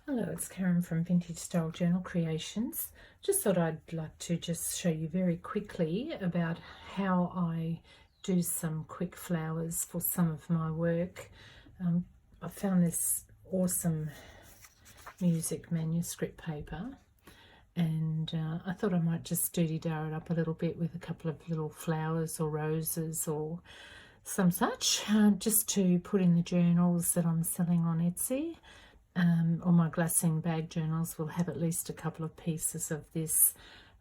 Hello, it's Karen from Vintage Style Journal Creations. Just thought I'd like to just show you very quickly about how I do some quick flowers for some of my work. I found this awesome music manuscript paper, and I thought I might just doody-dar it up a little bit with a couple of little flowers or roses or some such, just to put in the journals that I'm selling on Etsy. Or my glassine bag journals will have at least a couple of pieces of this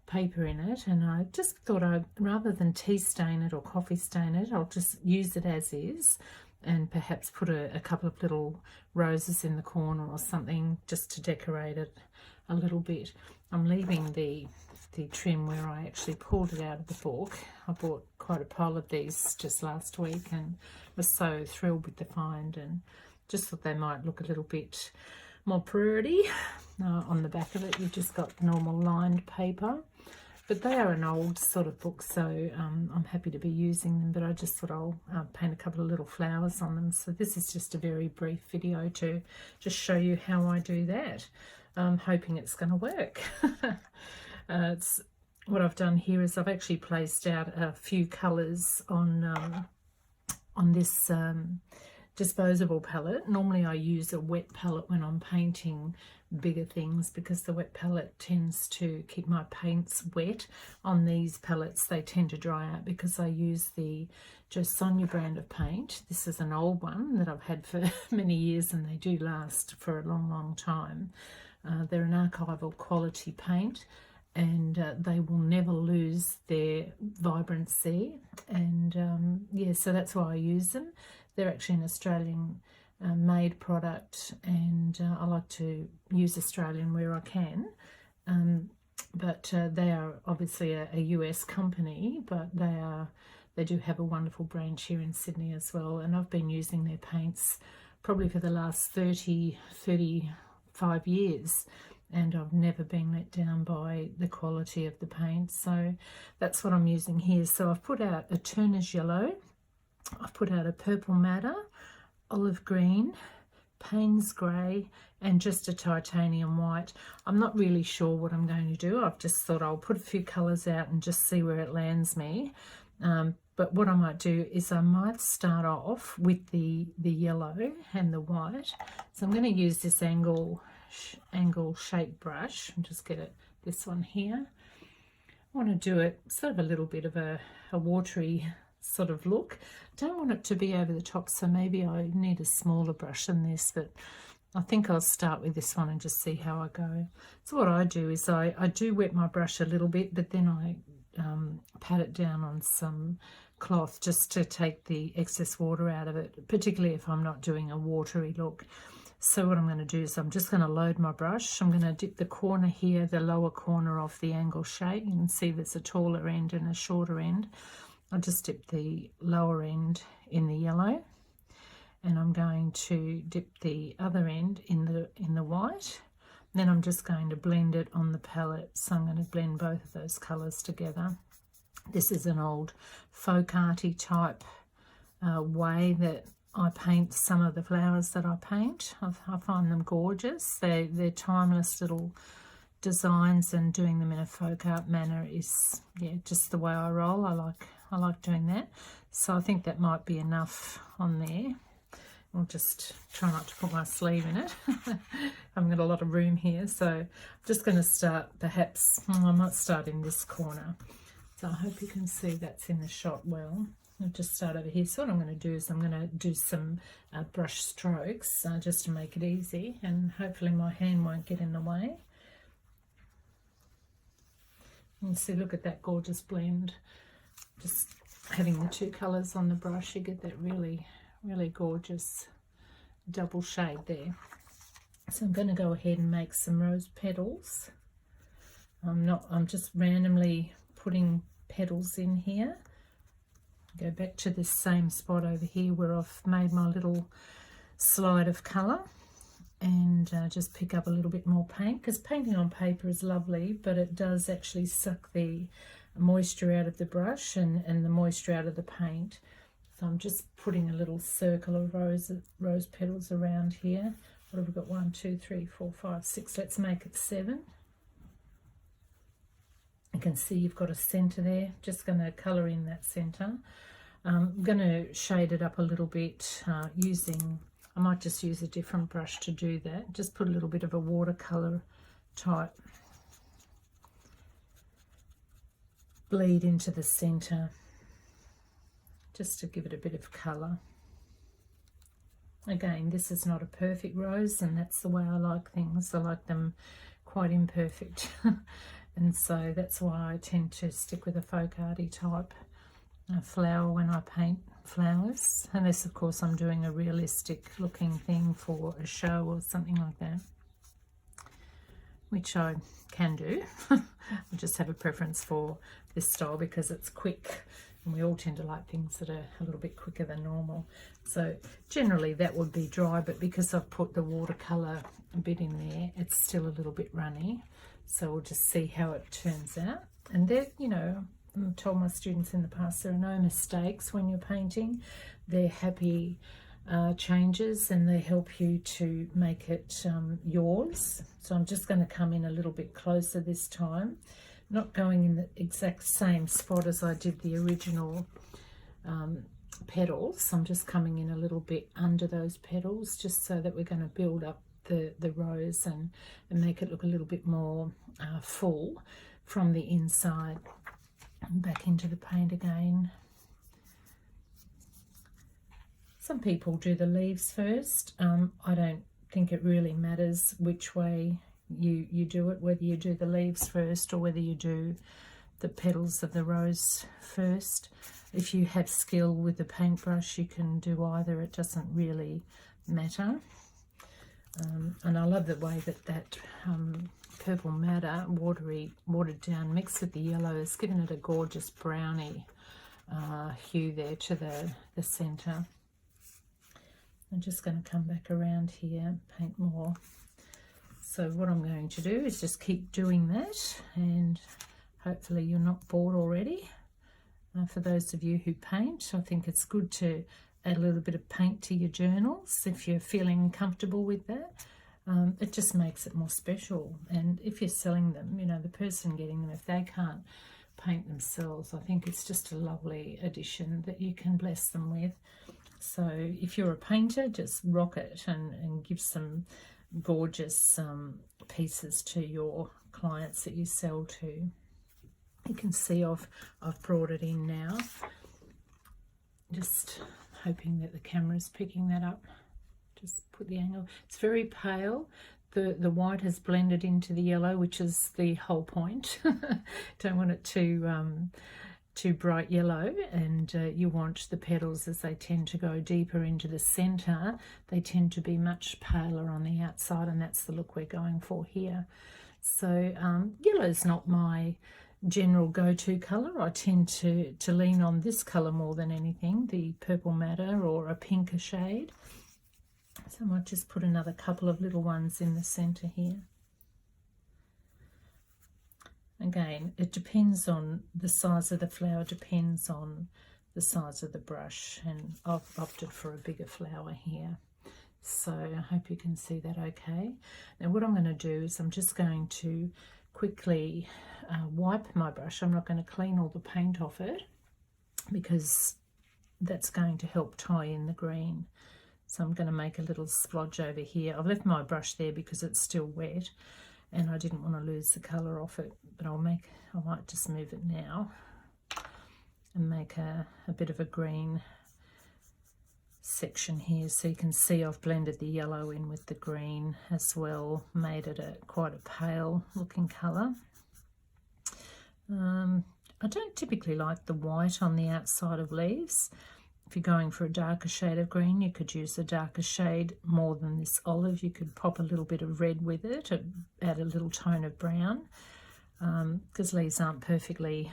paper in it, and I just thought rather than tea stain it or coffee stain it, I'll just use it as is and perhaps put a couple of little roses in the corner or something just to decorate it a little bit. I'm leaving the trim where I actually pulled it out of the book. I bought quite a pile of these just last week and was so thrilled with the find, and just thought they might look a little bit more pretty. On the back of it, you've just got normal lined paper, but they are an old sort of book, so I'm happy to be using them, but I just thought I'll paint a couple of little flowers on them. So this is just a very brief video to just show you how I do that. I'm hoping it's going to work. What I've done here is I've actually placed out a few colours on this disposable palette. Normally I use a wet palette when I'm painting bigger things because the wet palette tends to keep my paints wet. On these palettes they tend to dry out because I use the Jo Sonja brand of paint. This is an old one that I've had for many years, and they do last for a long time. They're an archival quality paint, and they will never lose their vibrancy, and yeah, so that's why I use them. They're actually an Australian made product, and I like to use Australian where I can, but they are obviously a US company, but they do have a wonderful branch here in Sydney as well, and I've been using their paints probably for the last 35 years, and I've never been let down by the quality of the paint. So that's what I'm using here. So I've put out a Turner's yellow, I've put out a purple madder, olive green, Payne's grey, and just a titanium white. I'm not really sure what I'm going to do. I've just thought I'll put a few colours out and just see where it lands me. But what I might do is I might start off with the yellow and the white. So I'm going to use this angle shape brush and just get this one here. I want to do it sort of a little bit of a watery sort of look. Don't want it to be over the top, so maybe I need a smaller brush than this, but I think I'll start with this one and just see how I go. So what I do is I do wet my brush a little bit, but then I pat it down on some cloth just to take the excess water out of it, particularly if I'm not doing a watery look. So what I'm going to do is I'm just going to load my brush. I'm going to dip the corner here, the lower corner of the angle shape. You can see there's a taller end and a shorter end. I'll just dip the lower end in the yellow, and I'm going to dip the other end in the white. Then I'm just going to blend it on the palette. So I'm going to blend both of those colours together. This is an old folk arty type way that I paint some of the flowers that I paint. I find them gorgeous. They're timeless little designs, and doing them in a folk art manner is, yeah, just the way I roll. I like doing that. So I think that might be enough on there. I'll just try not to put my sleeve in it. I've got a lot of room here, so I'm just going to start, perhaps I might start in this corner. So I hope you can see that's in the shot well. I'll just start over here. So what I'm going to do is I'm going to do some brush strokes just to make it easy, and hopefully my hand won't get in the way. You can see, look at that gorgeous blend. Just having the two colours on the brush, you get that really gorgeous double shade there. So I'm going to go ahead and make some rose petals. I'm just randomly putting petals in here. Go back to this same spot over here where I've made my little slide of colour, and just pick up a little bit more paint, because painting on paper is lovely, but it does actually suck the moisture out of the brush and the moisture out of the paint. So I'm just putting a little circle of rose petals around here. what have we got? 1, 2, 3, 4, 5, 6. Let's make it 7. You can see you've got a centre there. Just going to colour in that centre. I'm going to shade it up a little bit using, I might just use a different brush to do that. Just put a little bit of a watercolour type bleed into the centre, just to give it a bit of colour. Again, this is not a perfect rose, and that's the way I like things. I like them quite imperfect. And so that's why I tend to stick with a folk arty type flower when I paint flowers, unless of course I'm doing a realistic looking thing for a show or something like that, which I can do. I just have a preference for this style because it's quick, and we all tend to like things that are a little bit quicker than normal. So generally that would be dry, but because I've put the watercolour a bit in there, it's still a little bit runny. So we'll just see how it turns out. And there, you know, I've told my students in the past, there are no mistakes when you're painting. They're happy changes, and they help you to make it yours. So I'm just going to come in a little bit closer this time, not going in the exact same spot as I did the original petals. I'm just coming in a little bit under those petals, just so that we're going to build up the rose and make it look a little bit more full from the inside. Back into the paint again. Some people do the leaves first. I don't think it really matters which way you do it, whether you do the leaves first or whether you do the petals of the rose first. If you have skill with the paintbrush, you can do either. It doesn't really matter. And I love the way that purple madder, watered down, mixed with the yellow, has given it a gorgeous browny hue there to the centre. I'm just going to come back around here, paint more. So what I'm going to do is just keep doing that, and hopefully you're not bored already. For those of you who paint, I think it's good to add a little bit of paint to your journals if you're feeling comfortable with that. It just makes it more special. And if you're selling them, you know, the person getting them, if they can't paint themselves, I think it's just a lovely addition that you can bless them with. So if you're a painter, just rock it and give some gorgeous pieces to your clients that you sell to. You can see I've brought it in now, just hoping that the camera's picking that up. Just put the angle. It's very pale. The white has blended into the yellow, which is the whole point. Don't want it too bright yellow, and you want the petals, as they tend to go deeper into the centre, they tend to be much paler on the outside, and that's the look we're going for here. So yellow's not my general go-to colour. I tend to lean on this colour more than anything, the purple madder or a pinker shade. So I might just put another couple of little ones in the centre here. Again, it depends on the size of the flower, depends on the size of the brush, and I've opted for a bigger flower here. So I hope you can see that okay. Now what I'm going to do is I'm just going to quickly wipe my brush. I'm not going to clean all the paint off it because that's going to help tie in the green. So I'm going to make a little splodge over here. I've left my brush there because it's still wet and I didn't want to lose the colour off it, but I might just move it now and make a bit of a green section here, so you can see I've blended the yellow in with the green as well, made it quite a pale looking colour. I don't typically like the white on the outside of leaves. If you're going for a darker shade of green, you could use a darker shade more than this olive. You could pop a little bit of red with it, add a little tone of brown, because leaves aren't perfectly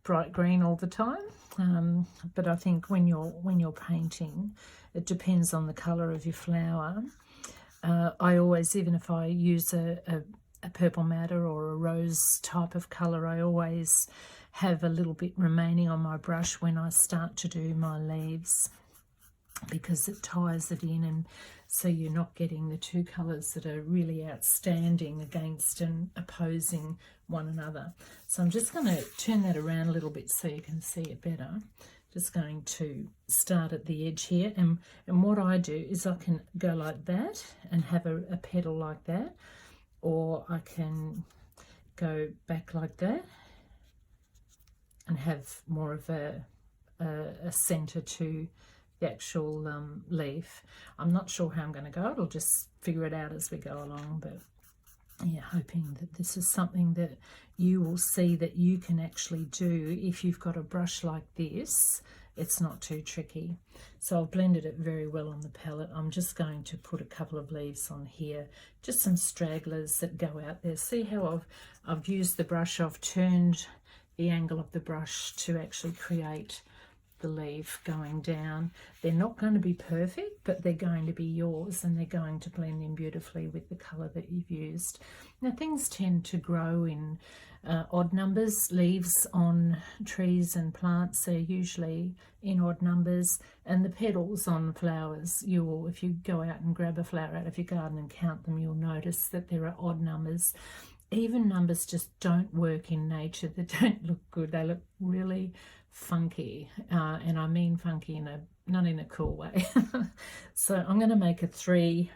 bright green all the time. But I think when you're painting, it depends on the colour of your flower. I always, even if I use a purple madder or a rose type of colour, I always have a little bit remaining on my brush when I start to do my leaves. because it ties it in, and so you're not getting the two colours that are really outstanding against and opposing one another. So I'm just going to turn that around a little bit so you can see it better. Just going to start at the edge here, and what I do is I can go like that and have a petal like that, or I can go back like that and have more of a centre to the actual leaf. I'm not sure how I'm going to go. I'll just figure it out as we go along, but yeah, hoping that this is something that you will see that you can actually do if you've got a brush like this. It's not too tricky. So I've blended it very well on the palette. I'm just going to put a couple of leaves on here, just some stragglers that go out there. See how I've used the brush, I've turned the angle of the brush to actually create the leaf going down. They're not going to be perfect, but they're going to be yours, and they're going to blend in beautifully with the colour that you've used. Now, things tend to grow in odd numbers. Leaves on trees and plants are usually in odd numbers, and the petals on flowers, if you go out and grab a flower out of your garden and count them, you'll notice that there are odd numbers. Even numbers just don't work in nature. They don't look good. They look really funky, and I mean funky not in a cool way. So I'm going to make a three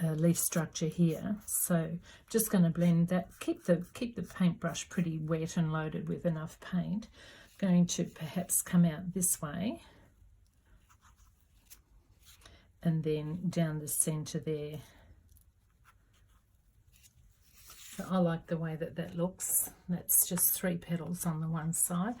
leaf structure here. So just going to blend that. Keep the paintbrush pretty wet and loaded with enough paint. I'm going to perhaps come out this way and then down the center there. I like the way that looks. That's just 3 petals on the one side.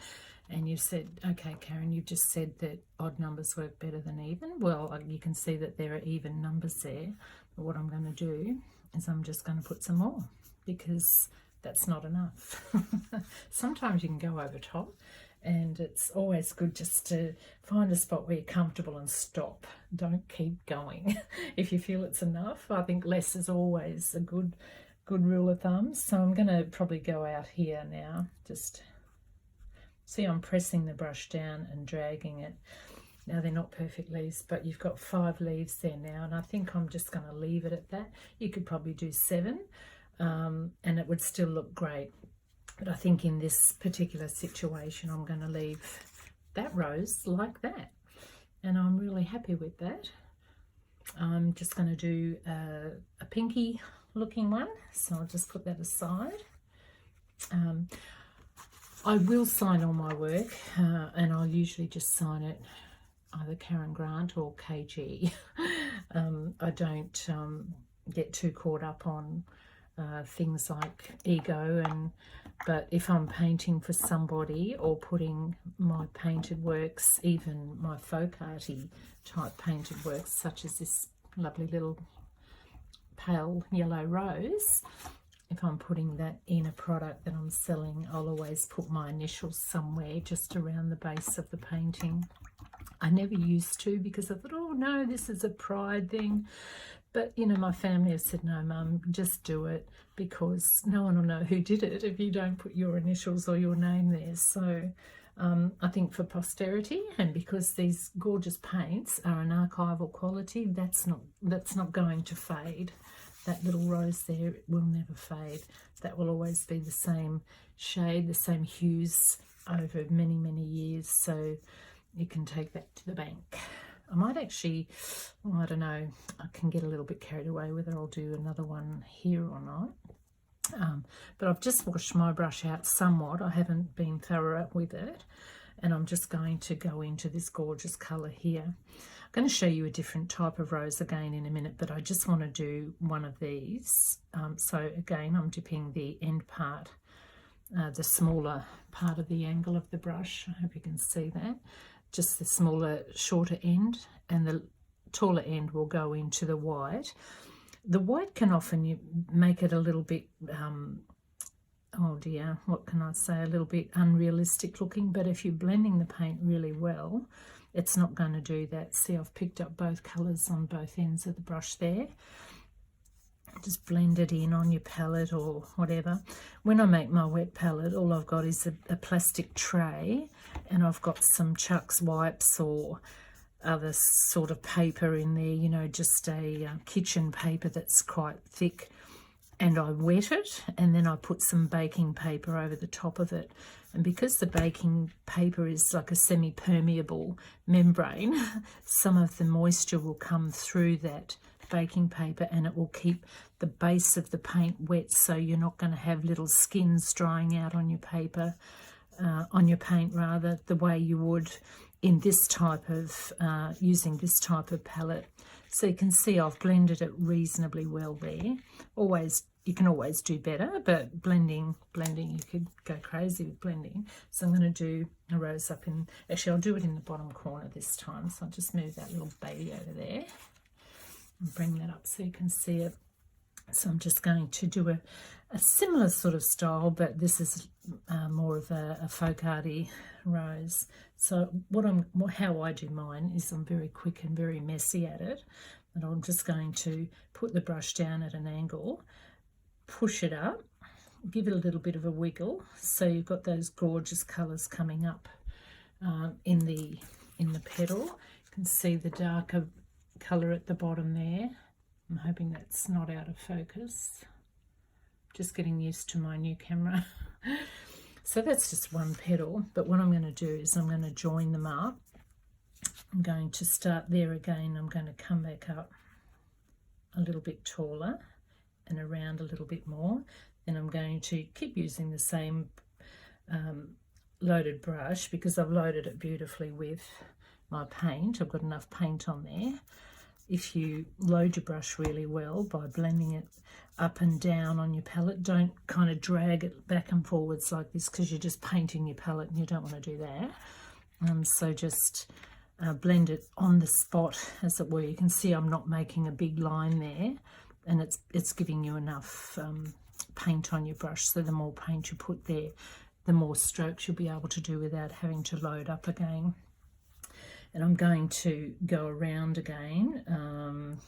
And you said, okay, Karen, you've just said that odd numbers work better than even. Well, you can see that there are even numbers there. But what I'm going to do is I'm just going to put some more, because that's not enough. Sometimes you can go over top, and it's always good just to find a spot where you're comfortable and stop. Don't keep going. If you feel it's enough, I think less is always a good rule of thumb. So I'm going to probably go out here now. Just see, I'm pressing the brush down and dragging it. Now, they're not perfect leaves, but you've got 5 leaves there now, and I think I'm just going to leave it at that. You could probably do 7, and it would still look great. But I think in this particular situation, I'm going to leave that rose like that, and I'm really happy with that. I'm just going to do a pinky looking one, so I'll just put that aside. I will sign all my work, and I'll usually just sign it either Karen Grant or KG. I don't get too caught up on things like ego, but if I'm painting for somebody or putting my painted works, even my folk arty type painted works, such as this lovely little pale yellow rose, if I'm putting that in a product that I'm selling, I'll always put my initials somewhere just around the base of the painting. I never used to, because I thought, oh no, this is a pride thing. But, you know, my family have said, no, Mum, just do it, because no one will know who did it if you don't put your initials or your name there. So I think for posterity, and because these gorgeous paints are an archival quality, that's not going to fade. That little rose there will never fade. That will always be the same shade, the same hues over many, many years. So you can take that to the bank. I might actually, well, I don't know, I can get a little bit carried away whether I'll do another one here or not. But I've just washed my brush out somewhat. I haven't been thorough with it. And I'm just going to go into this gorgeous colour here. I'm going to show you a different type of rose again in a minute, but I just want to do one of these. So again, I'm dipping the end part, the smaller part of the angle of the brush. I hope you can see that. Just the smaller, shorter end, and the taller end will go into the white. The white can often make it a little bit, oh dear, what can I say, a little bit unrealistic looking, but if you're blending the paint really well, it's not going to do that. See, I've picked up both colours on both ends of the brush there. Just blend it in on your palette or whatever. When I make my wet palette, all I've got is a plastic tray, and I've got some Chuck's wipes or other sort of paper in there, you know, just a kitchen paper that's quite thick, and I wet it, and then I put some baking paper over the top of it. And because the baking paper is like a semi-permeable membrane, some of the moisture will come through that baking paper, and it will keep the base of the paint wet, so you're not going to have little skins drying out on your paper, on your paint rather, the way you would in this type of, using this type of palette. So you can see I've blended it reasonably well there. You can always do better, but blending, you could go crazy with blending. So I'm going to do a rose up in, actually I'll do it in the bottom corner this time. So I'll just move that little baby over there and bring that up so you can see it. So I'm just going to do a similar sort of style, but this is more of a folk arty rose. So how I do mine is I'm very quick and very messy at it, and I'm just going to put the brush down at an angle, push it up, give it a little bit of a wiggle, so you've got those gorgeous colours coming up in the petal. You can see the darker colour at the bottom there. I'm hoping that's not out of focus. Just getting used to my new camera. So that's just one petal, but what I'm going to do is I'm going to join them up. I'm going to start there again. I'm going to come back up a little bit taller and around a little bit more. Then I'm going to keep using the same loaded brush, because I've loaded it beautifully with my paint. I've got enough paint on there. If you load your brush really well by blending it up and down on your palette, don't kind of drag it back and forwards like this, because you're just painting your palette and you don't want to do that. So just blend it on the spot, as it were. You can see I'm not making a big line there, and it's giving you enough paint on your brush. So the more paint you put there, the more strokes you'll be able to do without having to load up again. And I'm going to go around again.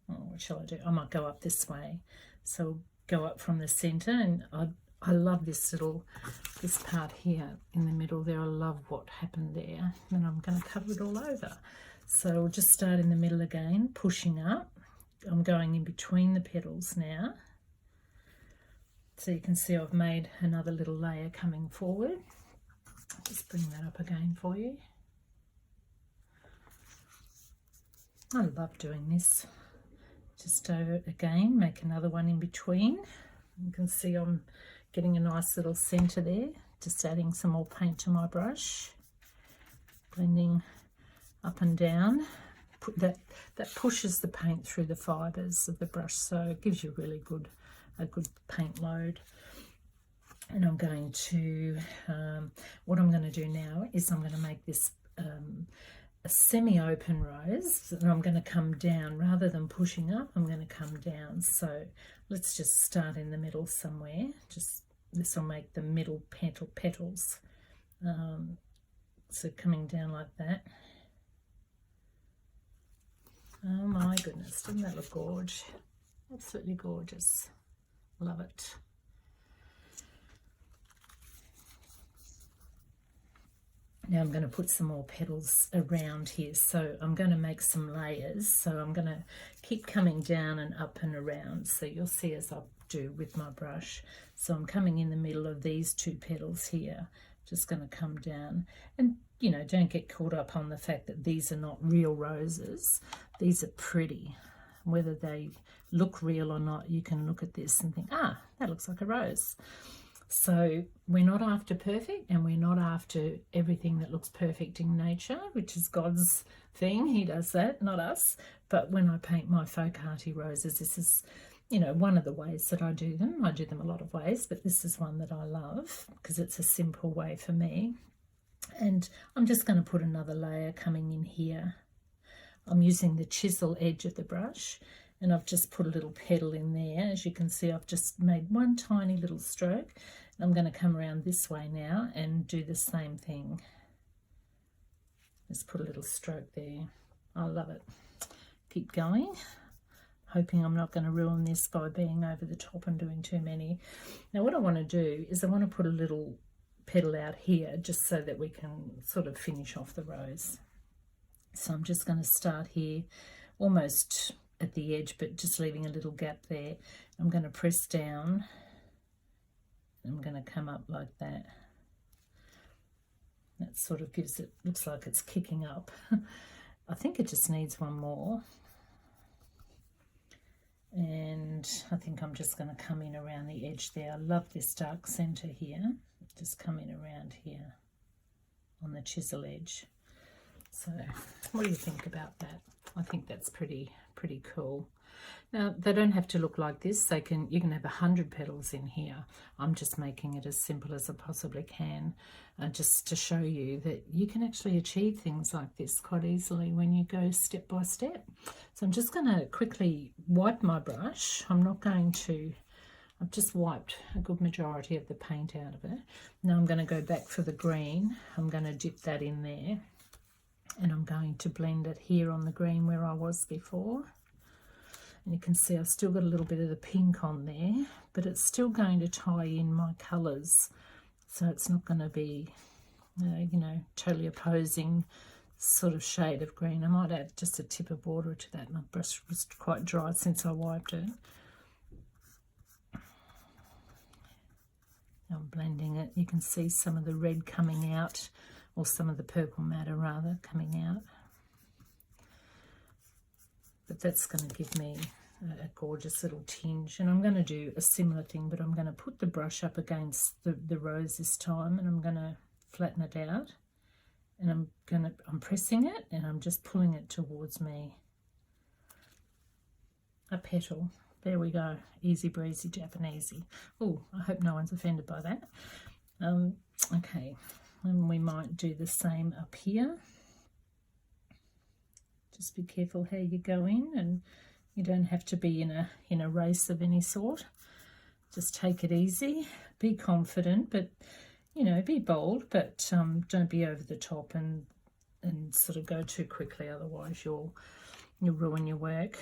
What shall I do? I might go up this way. So go up from the center, and I love this part here in the middle there. I love what happened there. And I'm going to cover it all over. So we'll just start in the middle again, pushing up. I'm going in between the petals now. So you can see I've made another little layer coming forward. Just bring that up again for you. I love doing this. Just over it again, make another one in between. You can see I'm getting a nice little center there, just adding some more paint to my brush, blending up and down. That pushes the paint through the fibers of the brush, so it gives you really a good paint load. And I'm going to, what I'm going to do now is I'm going to make this a semi-open rose, and I'm going to come down rather than pushing up. I'm going to come down. So let's just start in the middle somewhere. Just this will make the middle petals. So coming down like that. Oh my goodness, doesn't that look gorgeous? Absolutely gorgeous. Love it. Now I'm going to put some more petals around here. So I'm going to make some layers. So I'm going to keep coming down and up and around. So you'll see as I do with my brush. So I'm coming in the middle of these two petals here. Just going to come down. And, you know, don't get caught up on the fact that these are not real roses. These are pretty. Whether they look real or not, you can look at this and think, ah, that looks like a rose. So we're not after perfect, and we're not after everything that looks perfect in nature, which is God's thing. He does that, not us. But when I paint my folk arty roses, this is, you know, one of the ways that I do them. I do them a lot of ways, but this is one that I love because it's a simple way for me. And I'm just going to put another layer coming in here. I'm using the chisel edge of the brush, and I've just put a little petal in there. As you can see, I've just made one tiny little stroke. I'm going to come around this way now and do the same thing. Just put a little stroke there. I love it. Keep going. hoping I'm not going to ruin this by being over the top and doing too many. Now what I want to do is I want to put a little petal out here just so that we can sort of finish off the rose. So I'm just going to start here almost at the edge, but just leaving a little gap there. I'm going to press down. I'm going to come up like that. That sort of gives it, looks like it's kicking up. I think it just needs one more. And I think I'm just going to come in around the edge there. I love this dark center here. Just come in around here on the chisel edge. So what do you think about that? I think that's pretty cool. Now they don't have to look like this. You can have 100 petals in here. I'm just making it as simple as I possibly can, just to show you that you can actually achieve things like this quite easily when you go step by step. So I'm just going to quickly wipe my brush. I've just wiped a good majority of the paint out of it. Now I'm going to go back for the green. I'm going to dip that in there, and I'm going to blend it here on the green where I was before. And you can see I've still got a little bit of the pink on there, but it's still going to tie in my colours. So it's not going to be, totally opposing sort of shade of green. I might add just a tip of water to that. My brush was quite dry since I wiped it. I'm blending it. You can see some of the red coming out, or some of the purple matter rather coming out. But that's going to give me a gorgeous little tinge. And I'm going to do a similar thing, but I'm going to put the brush up against the rose this time, and I'm going to flatten it out. And I'm pressing it, and I'm just pulling it towards me. A petal. There we go. Easy breezy Japanesey. Oh, I hope no one's offended by that. Okay, and we might do the same up here. Just be careful how you go in, and you don't have to be in a race of any sort. Just take it easy. Be confident, but be bold, but don't be over the top and sort of go too quickly. Otherwise, you'll ruin your work.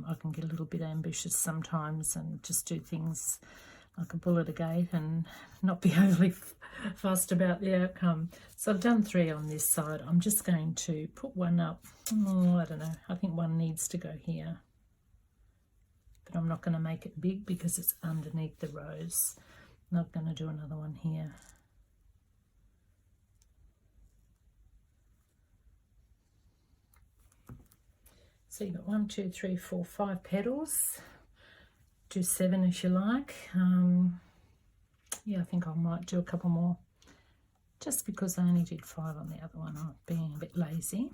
I can get a little bit ambitious sometimes and just do things like a bull at a gate and not be overly fussed about the outcome. So I've done 3 on this side. I'm just going to put one up. I don't know. I think one needs to go here. But I'm not going to make it big because it's underneath the rose. I'm not going to do another one here. So you've got 1, 2, 3, 4, 5 petals. Do 7 if you like. Yeah, I think I might do a couple more, just because I only did 5 on the other one. I'm being a bit lazy.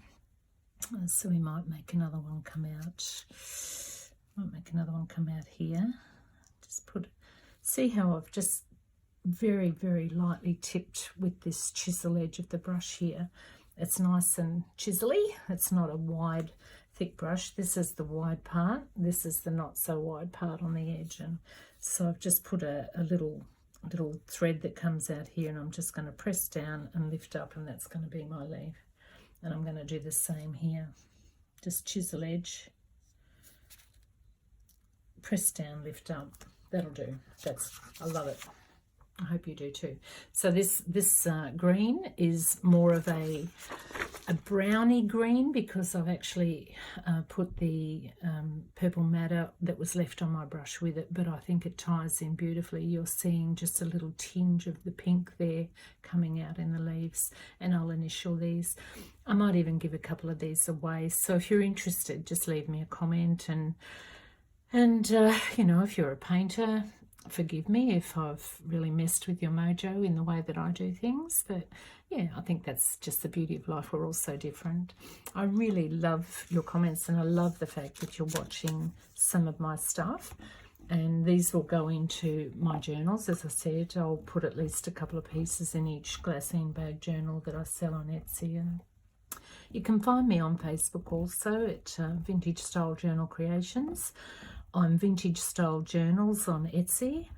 So we might make another one come out. Might make another one come out here. Just see how I've just very, very lightly tipped with this chisel edge of the brush here. It's nice and chisely. It's not a wide, thick brush. This is the wide part. This is the not so wide part on the edge. And so I've just put a little thread that comes out here, and I'm just going to press down and lift up, and that's going to be my leaf. And I'm going to do the same here. Just chisel edge, press down, lift up. That'll do. I love it. I hope you do too. So this green is more of a browny green, because I've actually put the purple matter that was left on my brush with it, but I think it ties in beautifully. You're seeing just a little tinge of the pink there coming out in the leaves, and I'll initial these. I might even give a couple of these away. So if you're interested, just leave me a comment, and if you're a painter, forgive me if I've really messed with your mojo in the way that I do things, but yeah, I think that's just the beauty of life. We're all so different. I really love your comments, and I love the fact that you're watching some of my stuff, and these will go into my journals. As I said, I'll put at least a couple of pieces in each glassine bag journal that I sell on Etsy. And you can find me on Facebook also at Vintage Style Journal Creations. I'm Vintage Style Journals on Etsy.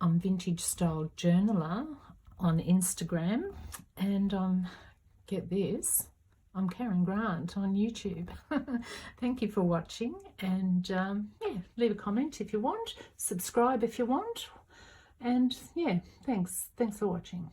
I'm Vintage Style Journaler on Instagram, and get this, I'm Karen Grant on YouTube. Thank you for watching, and yeah, leave a comment if you want, subscribe if you want, and yeah, thanks for watching.